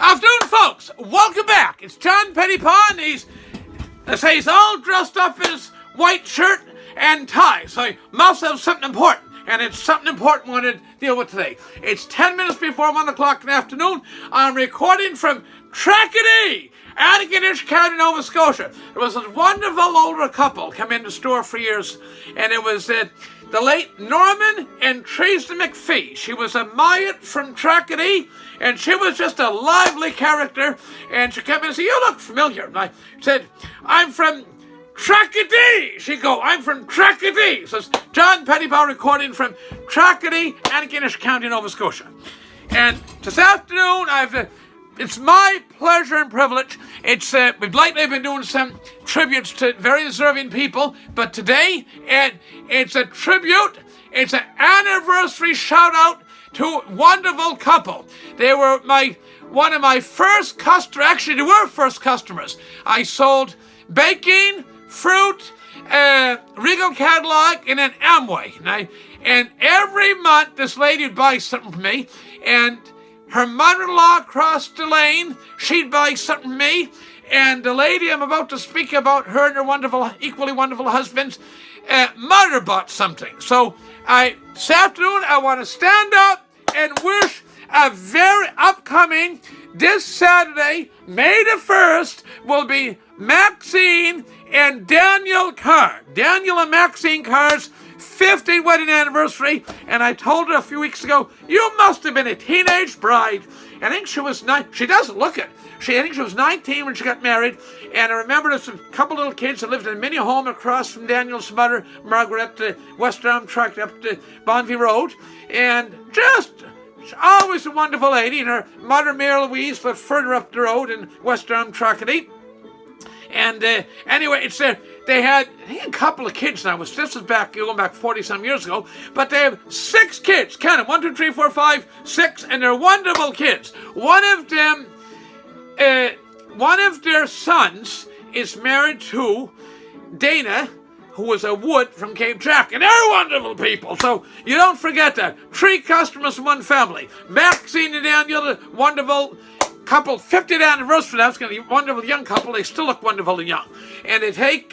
Afternoon, folks. Welcome back. It's John Pettipas. He's all dressed up in his white shirt and tie, so he must have something important. And it's something important we want to deal with today. It's 10 minutes before 1 o'clock in the afternoon. I'm recording from Trackety, Antigonish County, Nova Scotia. There was a wonderful older couple come in the store for years, and it was the late Norman and Tracy McPhee. She was a Myatt from Trackety, and she was just a lively character. And she came in and said, "You look familiar." And I said, "I'm from Trackety." She'd go, "I'm from Trackety." So it's John Pettipas recording from Trackety, Antigonish County, Nova Scotia. And this afternoon, it's my pleasure and privilege. We've lately been doing some tributes to very deserving people, but today it's a tribute. It's an anniversary shout out to a wonderful couple. They were one of my first customers. Actually, they were first customers. I sold baking, fruit, Regal catalog, and an Amway. And every month, this lady would buy something from me, and her mother-in-law across the lane, she'd buy something from me, and the lady I'm about to speak about, her and her wonderful, equally wonderful husband's mother bought something. So this afternoon, I want to stand up and wish a very upcoming, this Saturday, May the 1st, will be Maxine and Daniel Carr. Daniel and Maxine Carr's 50th wedding anniversary, and I told her a few weeks ago, "You must have been a teenage bride." I think she was 9. She doesn't look it. I think she was 19 when she got married, and I remember there's a couple little kids that lived in a mini home across from Daniel's mother, Margaret, West Arm Track up to Bonvie Road, and just always a wonderful lady. And her mother, Mary Louise, lived further up the road in West Arm Trackety. And anyway, they had a couple of kids now. This is going back 40-some years ago. But they have 6 kids. Count them. 1, 2, 3, 4, 5, 6. And they're wonderful kids. One of their sons is married to Dana, who was a Wood from Cape Jack. And they're wonderful people. So you don't forget that. 3 customers in one family. Maxine and Daniel, a wonderful couple, 50th anniversary. That's going to be a wonderful young couple. They still look wonderful and young. And they take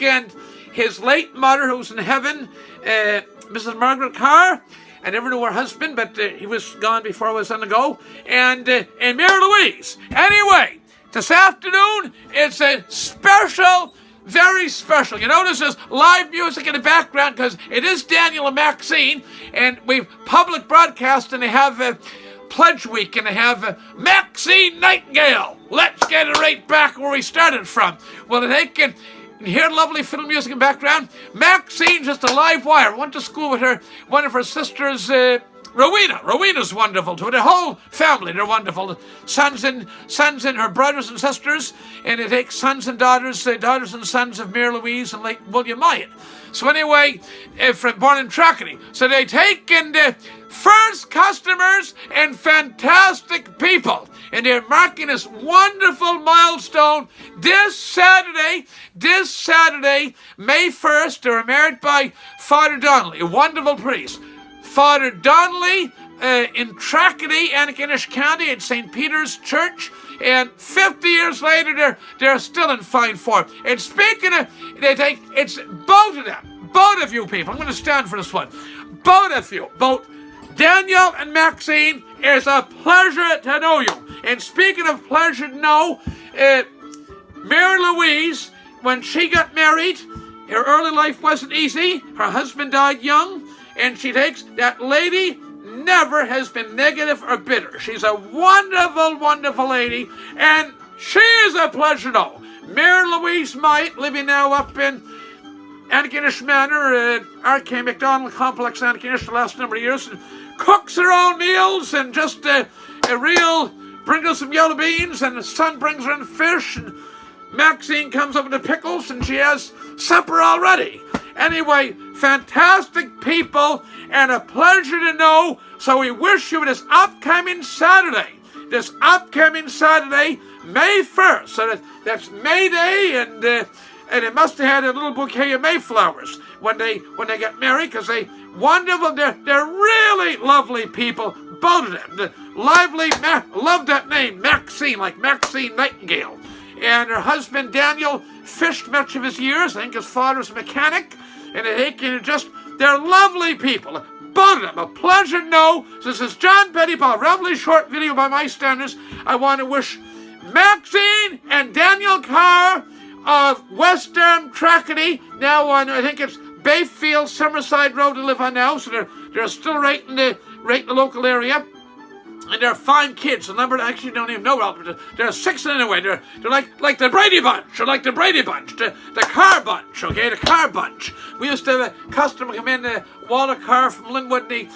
his late mother, who's in heaven, Mrs. Margaret Carr. I never knew her husband, but he was gone before I was on the go. And Mary Louise. Anyway, this afternoon, it's a special, very special. You notice there's live music in the background because it is Daniel and Maxine. And we've public broadcast, and they have Pledge Week, and they have Maxine Nightingale. Let's get it right back where we started from. Well, they can hear lovely fiddle music in the background. Maxine's just a live wire. Went to school with one of her sisters, Rowena. Rowena's wonderful too. The whole family, they're wonderful. Sons and her brothers and sisters, and they take sons and daughters, daughters and sons of Mary Louise and late William Myatt. So anyway, born in Trackety. So they take first customers and fantastic people. And they're marking this wonderful milestone this Saturday, May 1st. They were married by Father Donnelly, a wonderful priest. Father Donnelly in Trackety, Antigonish County at St. Peter's Church. And 50 years later, they're still in fine form. And speaking of, it's both of them, both of you people. I'm going to stand for this one. Both of you, both Daniel and Maxine, it's a pleasure to know you. And speaking of pleasure to know, Mary Louise, when she got married, her early life wasn't easy. Her husband died young, and she takes that lady. Never has been negative or bitter. She's a wonderful, wonderful lady, and she is a pleasure to know. Mary Louise Myatt, living now up in Antigonish Manor, Arcade McDonald Complex, Antigonish, the last number of years, and cooks her own meals, and just a real, brings her some yellow beans, and the son brings her in fish, and Maxine comes up with the pickles, and she has supper already. Anyway, fantastic people, and a pleasure to know. So we wish you this upcoming Saturday, May 1st. So that's May Day, and they must have had a little bouquet of Mayflowers when they got married, because they're really lovely people, both of them. The lively, love that name, Maxine. Maxine, like Maxine Nightingale. And her husband, Daniel, fished much of his years. I think his father was a mechanic. And I think they're lovely people. Both of them, a pleasure to know. So this is John Pettipas, a relatively short video by my standards. I want to wish Maxine and Daniel Carr of West Durham, Trackety, now on, I think it's Bayfield, Summerside Road to live on now. So they're still right in the local area. And they're fine kids. The number I actually don't even know about, but they're 6 anyway. They're like the Brady Bunch. They're like the Brady Bunch. The Carr Bunch, okay? The Carr Bunch. We used to have a customer come in, Walter Carr from Linwood, the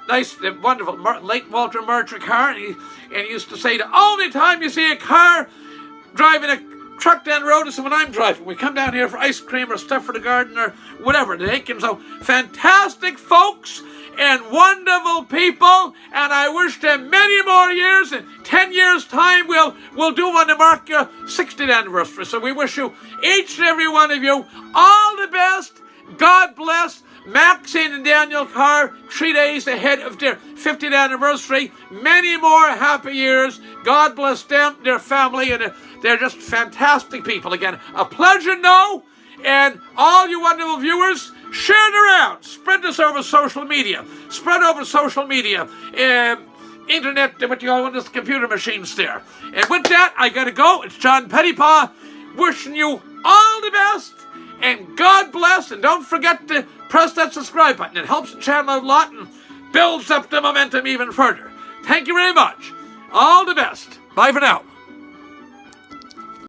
nice, wonderful, late Walter Merger Carr, and he used to say, the only time you see a car driving a truck down the road is when I'm driving. We come down here for ice cream or stuff for the garden or whatever. And so, fantastic folks and wonderful people, and I wish them many more years. In 10 years' time, we'll do one to mark your 60th anniversary. So we wish you, each and every one of you, all the best. God bless Maxine and Daniel Carr, 3 days ahead of their 50th anniversary. Many more happy years. God bless them, their family, and they're just fantastic people. Again, a pleasure to know. And all you wonderful viewers, share it around. Spread this over social media. Spread over social media. Internet, what you call one of those computer machines there. And with that, I gotta go. It's John Pettipas wishing you all the best. And God bless. And don't forget to press that subscribe button. It helps the channel a lot and builds up the momentum even further. Thank you very much. All the best. Bye for now.